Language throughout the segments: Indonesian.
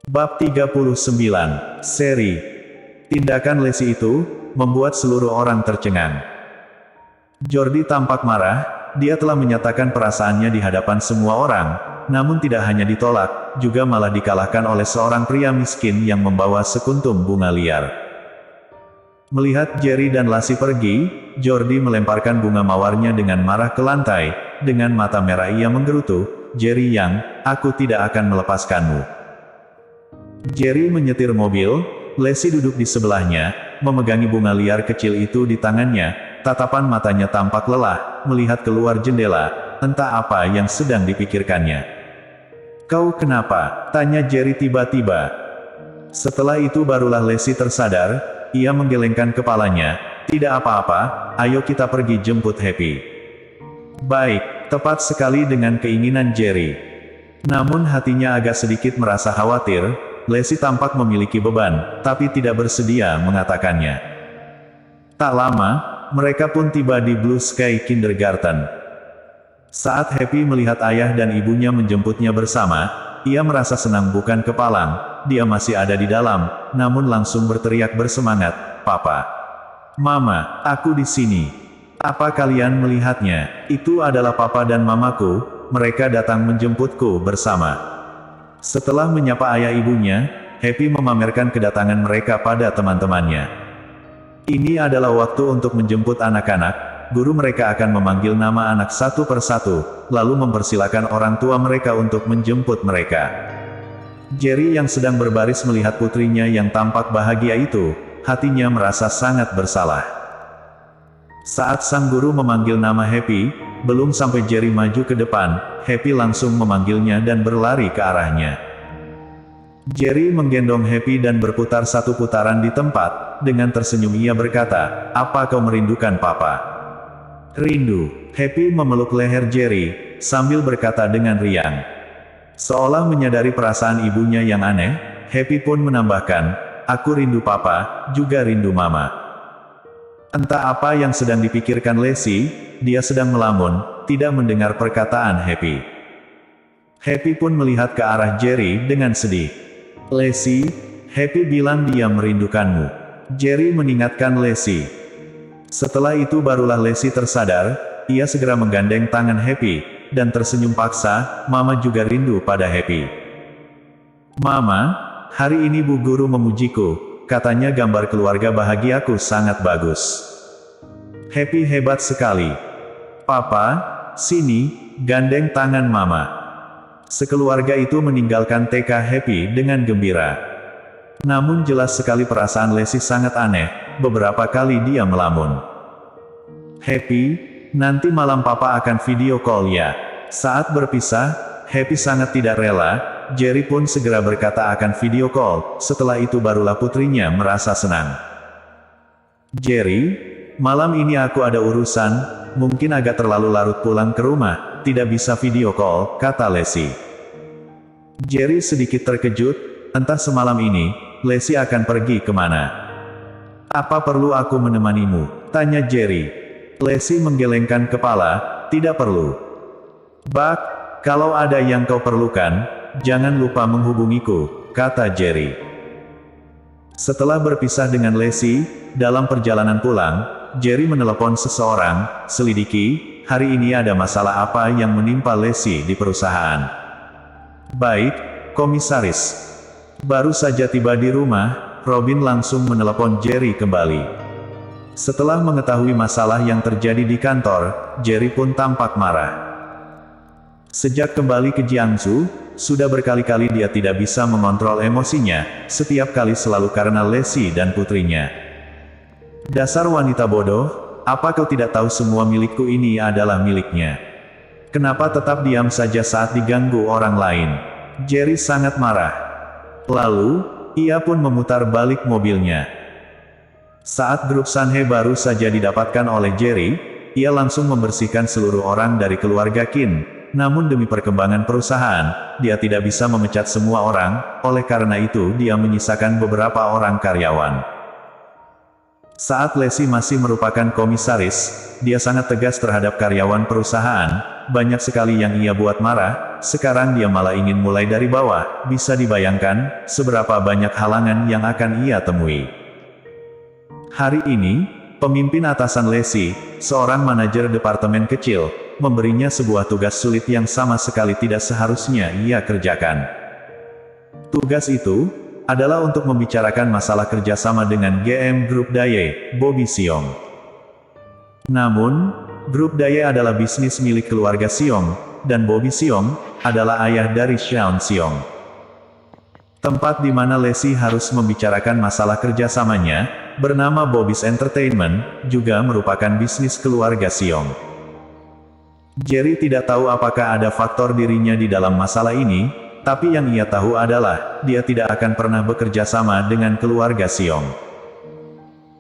Bab 39, Seri. Tindakan Lesi itu, membuat seluruh orang tercengang. Jordi tampak marah, dia telah menyatakan perasaannya di hadapan semua orang, namun tidak hanya ditolak, juga malah dikalahkan oleh seorang pria miskin yang membawa sekuntum bunga liar. Melihat Jerry dan Lassie pergi, Jordi melemparkan bunga mawarnya dengan marah ke lantai, dengan mata merah ia menggerutu, "Jerry Yang, aku tidak akan melepaskanmu." Jerry menyetir mobil, Lassie duduk di sebelahnya, memegangi bunga liar kecil itu di tangannya, tatapan matanya tampak lelah, melihat keluar jendela, entah apa yang sedang dipikirkannya. "Kau kenapa?" tanya Jerry tiba-tiba. Setelah itu barulah Lassie tersadar, ia menggelengkan kepalanya, "Tidak apa-apa, ayo kita pergi jemput Happy." Baik, tepat sekali dengan keinginan Jerry. Namun hatinya agak sedikit merasa khawatir, Lassie tampak memiliki beban, tapi tidak bersedia mengatakannya. Tak lama, mereka pun tiba di Blue Sky Kindergarten. Saat Happy melihat ayah dan ibunya menjemputnya bersama, ia merasa senang bukan kepalang, dia masih ada di dalam, namun langsung berteriak bersemangat, "Papa! Mama, aku di sini. Apa kalian melihatnya? Itu adalah papa dan mamaku, mereka datang menjemputku bersama." Setelah menyapa ayah ibunya, Happy memamerkan kedatangan mereka pada teman-temannya. "Ini adalah waktu untuk menjemput anak-anak, guru mereka akan memanggil nama anak satu persatu, lalu mempersilakan orang tua mereka untuk menjemput mereka." Jerry yang sedang berbaris melihat putrinya yang tampak bahagia itu, hatinya merasa sangat bersalah. Saat sang guru memanggil nama Happy, belum sampai Jerry maju ke depan, Happy langsung memanggilnya dan berlari ke arahnya. Jerry menggendong Happy dan berputar satu putaran di tempat, dengan tersenyum ia berkata, "Apa kau merindukan papa?" "Rindu." Happy memeluk leher Jerry, sambil berkata dengan riang. Seolah menyadari perasaan ibunya yang aneh, Happy pun menambahkan, "Aku rindu papa, juga rindu mama." Entah apa yang sedang dipikirkan Lassie, dia sedang melamun, tidak mendengar perkataan Happy. Happy pun melihat ke arah Jerry dengan sedih. "Lassie, Happy bilang dia merindukanmu." Jerry mengingatkan Lassie. Setelah itu barulah Lassie tersadar, ia segera menggandeng tangan Happy, dan tersenyum paksa, "Mama juga rindu pada Happy." "Mama, hari ini Bu Guru memujiku. Katanya gambar keluarga bahagiaku sangat bagus. Happy hebat sekali. Papa, sini, gandeng tangan Mama." Sekeluarga itu meninggalkan TK Happy dengan gembira. Namun jelas sekali perasaan Lassie sangat aneh, beberapa kali dia melamun. "Happy, nanti malam Papa akan video call ya." Saat berpisah, Happy sangat tidak rela, Jerry pun segera berkata akan video call, setelah itu barulah putrinya merasa senang. "Jerry, malam ini aku ada urusan, mungkin agak terlalu larut pulang ke rumah, tidak bisa video call," kata Lassie. Jerry sedikit terkejut, entah semalam ini, Lassie akan pergi kemana. "Apa perlu aku menemanimu?" tanya Jerry. Lassie menggelengkan kepala, "Tidak perlu. Bak, kalau ada yang kau perlukan, jangan lupa menghubungiku," kata Jerry. Setelah berpisah dengan Lassie, dalam perjalanan pulang, Jerry menelepon seseorang, "Selidiki, hari ini ada masalah apa yang menimpa Lassie di perusahaan." "Baik, komisaris." Baru saja tiba di rumah, Robin langsung menelepon Jerry kembali. Setelah mengetahui masalah yang terjadi di kantor, Jerry pun tampak marah. Sejak kembali ke Jiangsu, sudah berkali-kali dia tidak bisa mengontrol emosinya, setiap kali selalu karena Lassie dan putrinya. "Dasar wanita bodoh, apa kau tidak tahu semua milikku ini adalah miliknya? Kenapa tetap diam saja saat diganggu orang lain?" Jerry sangat marah. Lalu, ia pun memutar balik mobilnya. Saat grup Sanhe baru saja didapatkan oleh Jerry, ia langsung membersihkan seluruh orang dari keluarga Qin. Namun demi perkembangan perusahaan, dia tidak bisa memecat semua orang, oleh karena itu dia menyisakan beberapa orang karyawan. Saat Lassie masih merupakan komisaris, dia sangat tegas terhadap karyawan perusahaan, banyak sekali yang ia buat marah, sekarang dia malah ingin mulai dari bawah. Bisa dibayangkan, seberapa banyak halangan yang akan ia temui. Hari ini, pemimpin atasan Lacey, seorang manajer departemen kecil, memberinya sebuah tugas sulit yang sama sekali tidak seharusnya ia kerjakan. Tugas itu adalah untuk membicarakan masalah kerjasama dengan GM Grup Daye, Bobby Seong. Namun, Grup Daye adalah bisnis milik keluarga Seong, dan Bobby Seong adalah ayah dari Sean Seong. Tempat di mana Lacey harus membicarakan masalah kerjasamanya, bernama Bobby's Entertainment, juga merupakan bisnis keluarga Seong. Jerry tidak tahu apakah ada faktor dirinya di dalam masalah ini, tapi yang ia tahu adalah, dia tidak akan pernah bekerja sama dengan keluarga Seong.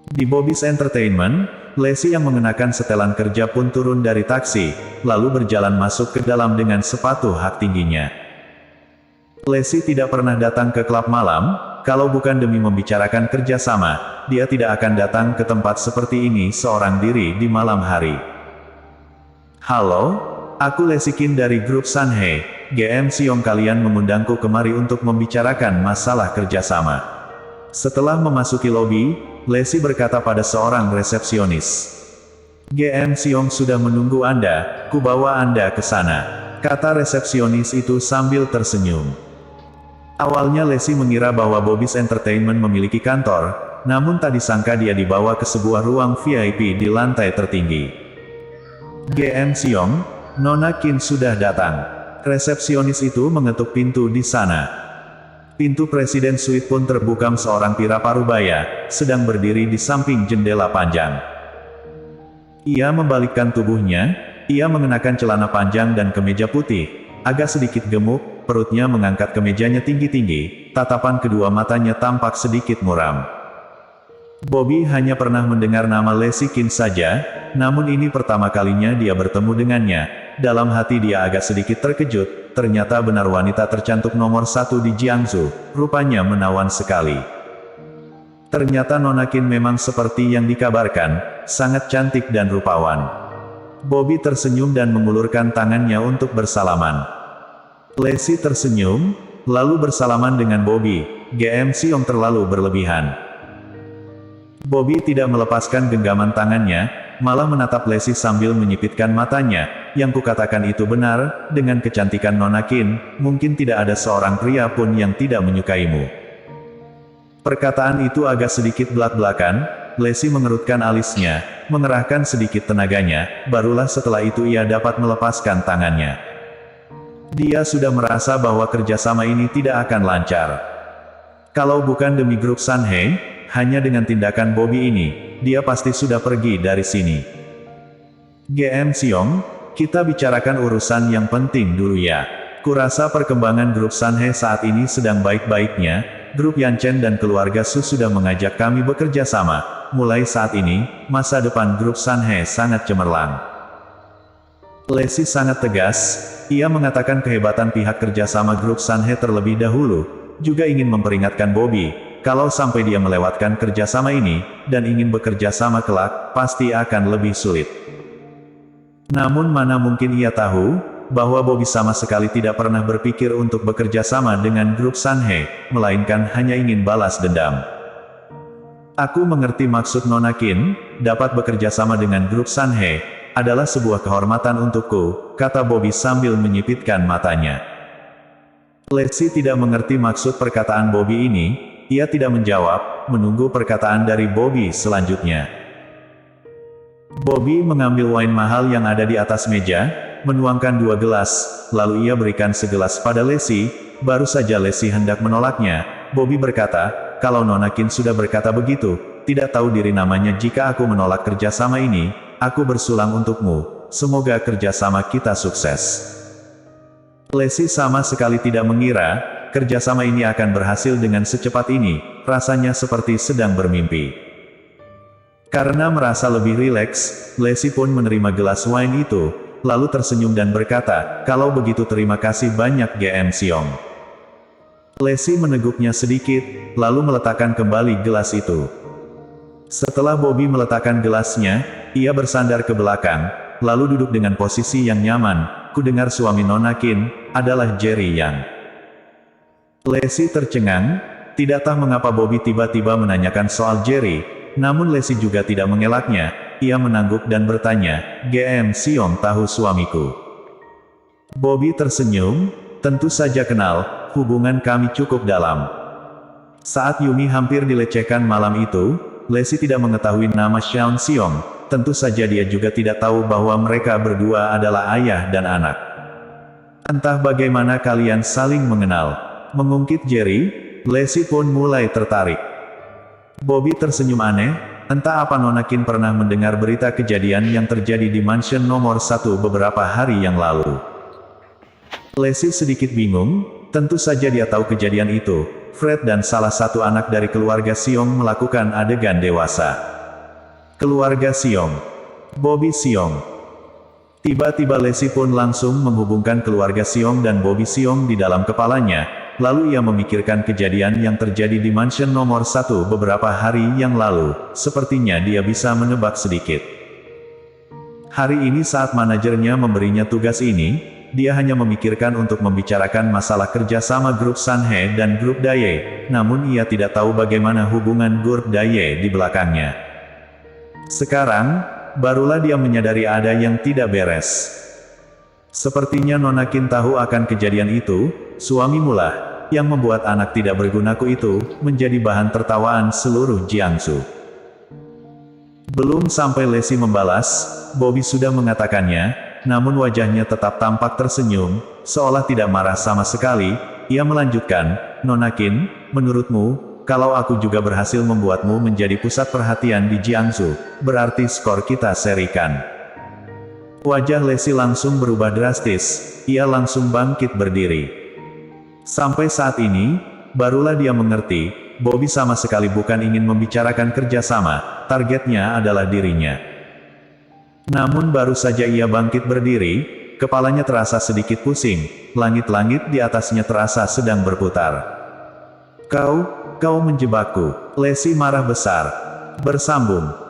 Di Bobby's Entertainment, Lacey yang mengenakan setelan kerja pun turun dari taksi, lalu berjalan masuk ke dalam dengan sepatu hak tingginya. Lacey tidak pernah datang ke klub malam, kalau bukan demi membicarakan kerjasama, dia tidak akan datang ke tempat seperti ini seorang diri di malam hari. Halo, aku Lacey Kim dari grup Sanhei, GM Seong kalian mengundangku kemari untuk membicarakan masalah kerjasama. Setelah memasuki lobi, Lacey berkata pada seorang resepsionis. GM Seong sudah menunggu Anda, ku bawa Anda ke sana, kata resepsionis itu sambil tersenyum. Awalnya Lacey mengira bahwa Bobby's Entertainment memiliki kantor, namun tak disangka dia dibawa ke sebuah ruang VIP di lantai tertinggi. GM Seong, Nona Kim sudah datang. Resepsionis itu mengetuk pintu di sana. Pintu Presiden Suite pun terbuka seorang pria parubaya, sedang berdiri di samping jendela panjang. Ia membalikkan tubuhnya, ia mengenakan celana panjang dan kemeja putih, agak sedikit gemuk, perutnya mengangkat kemejanya tinggi-tinggi, tatapan kedua matanya tampak sedikit muram. Bobby hanya pernah mendengar nama Lacey Kim saja, namun ini pertama kalinya dia bertemu dengannya. Dalam hati dia agak sedikit terkejut, ternyata benar wanita tercantik nomor 1 di Jiangsu, rupanya menawan sekali. Ternyata Nona Kim memang seperti yang dikabarkan, sangat cantik dan rupawan. Bobby tersenyum dan mengulurkan tangannya untuk bersalaman. Lacey tersenyum, lalu bersalaman dengan Bobby. GM Seong terlalu berlebihan. Bobby tidak melepaskan genggaman tangannya, malah menatap Lacey sambil menyipitkan matanya. Yang kukatakan itu benar, dengan kecantikan Nona Kim, mungkin tidak ada seorang pria pun yang tidak menyukaimu. Perkataan itu agak sedikit belak-belakan, Lacey mengerutkan alisnya, mengerahkan sedikit tenaganya, barulah setelah itu ia dapat melepaskan tangannya. Dia sudah merasa bahwa kerjasama ini tidak akan lancar. Kalau bukan demi grup Sanhei, hanya dengan tindakan Bobby ini, dia pasti sudah pergi dari sini. GM Seong, kita bicarakan urusan yang penting dulu ya. Kurasa perkembangan grup Sanhei saat ini sedang baik-baiknya, grup Yanchen dan keluarga Su sudah mengajak kami bekerja sama. Mulai saat ini, masa depan grup Sanhei sangat cemerlang. Lacey sangat tegas, ia mengatakan kehebatan pihak kerjasama grup Sanhei terlebih dahulu, juga ingin memperingatkan Bobby. Kalau sampai dia melewatkan kerjasama ini, dan ingin bekerja sama kelak, pasti akan lebih sulit. Namun mana mungkin ia tahu, bahwa Bobby sama sekali tidak pernah berpikir untuk bekerja sama dengan grup Sanhei, melainkan hanya ingin balas dendam. Aku mengerti maksud Nona Kim, dapat bekerja sama dengan grup Sanhei, adalah sebuah kehormatan untukku, kata Bobby sambil menyipitkan matanya. Lacey tidak mengerti maksud perkataan Bobby ini. Ia tidak menjawab, menunggu perkataan dari Bobby selanjutnya. Bobby mengambil wine mahal yang ada di atas meja, menuangkan 2 gelas, lalu ia berikan segelas pada Lacey. Baru saja Lacey hendak menolaknya, Bobby berkata, kalau Nona Kim sudah berkata begitu, tidak tahu diri namanya jika aku menolak kerjasama ini, aku bersulang untukmu, semoga kerjasama kita sukses. Lacey sama sekali tidak mengira, kerjasama ini akan berhasil dengan secepat ini, rasanya seperti sedang bermimpi. Karena merasa lebih rileks, Lacey pun menerima gelas wine itu, lalu tersenyum dan berkata, kalau begitu terima kasih banyak GM Seong. Lacey meneguknya sedikit, lalu meletakkan kembali gelas itu. Setelah Bobby meletakkan gelasnya, ia bersandar ke belakang, lalu duduk dengan posisi yang nyaman. Ku dengar suami Nona Kim, adalah Jerry Yang. Lacey tercengang, tidak tahu mengapa Bobby tiba-tiba menanyakan soal Jerry, namun Lacey juga tidak mengelaknya, ia mengangguk dan bertanya, "GM Siong tahu suamiku?" Bobby tersenyum, "Tentu saja kenal, hubungan kami cukup dalam." Saat Yumi hampir dilecehkan malam itu, Lacey tidak mengetahui nama Sean Siong. Tentu saja dia juga tidak tahu bahwa mereka berdua adalah ayah dan anak. "Entah bagaimana kalian saling mengenal," mengungkit Jerry. Lacey pun mulai tertarik. Bobby tersenyum aneh, entah apa Nona Qin pernah mendengar berita kejadian yang terjadi di mansion nomor 1 beberapa hari yang lalu. Lacey sedikit bingung, tentu saja dia tahu kejadian itu. Fred dan salah satu anak dari keluarga Siong melakukan adegan dewasa. Keluarga Siong. Bobby Siong. Tiba-tiba Lacey pun langsung menghubungkan keluarga Siong dan Bobby Siong di dalam kepalanya, lalu ia memikirkan kejadian yang terjadi di mansion nomor 1 beberapa hari yang lalu, sepertinya dia bisa menebak sedikit. Hari ini saat manajernya memberinya tugas ini, dia hanya memikirkan untuk membicarakan masalah kerjasama grup Sanhe dan grup Daye, namun ia tidak tahu bagaimana hubungan grup Daye di belakangnya. Sekarang, barulah dia menyadari ada yang tidak beres. Sepertinya Nona Qin tahu akan kejadian itu, suamimu lah, yang membuat anak tidak bergunaku itu, menjadi bahan tertawaan seluruh Jiangsu. Belum sampai Lacey membalas, Bobby sudah mengatakannya, namun wajahnya tetap tampak tersenyum, seolah tidak marah sama sekali. Ia melanjutkan, "Nona Qin, menurutmu, kalau aku juga berhasil membuatmu menjadi pusat perhatian di Jiangsu, berarti skor kita serikan." Wajah Lacey langsung berubah drastis, ia langsung bangkit berdiri. Sampai saat ini, barulah dia mengerti, Bobby sama sekali bukan ingin membicarakan kerjasama, targetnya adalah dirinya. Namun baru saja ia bangkit berdiri, kepalanya terasa sedikit pusing, langit-langit di atasnya terasa sedang berputar. Kau menjebakku." Lacey marah besar. Bersambung.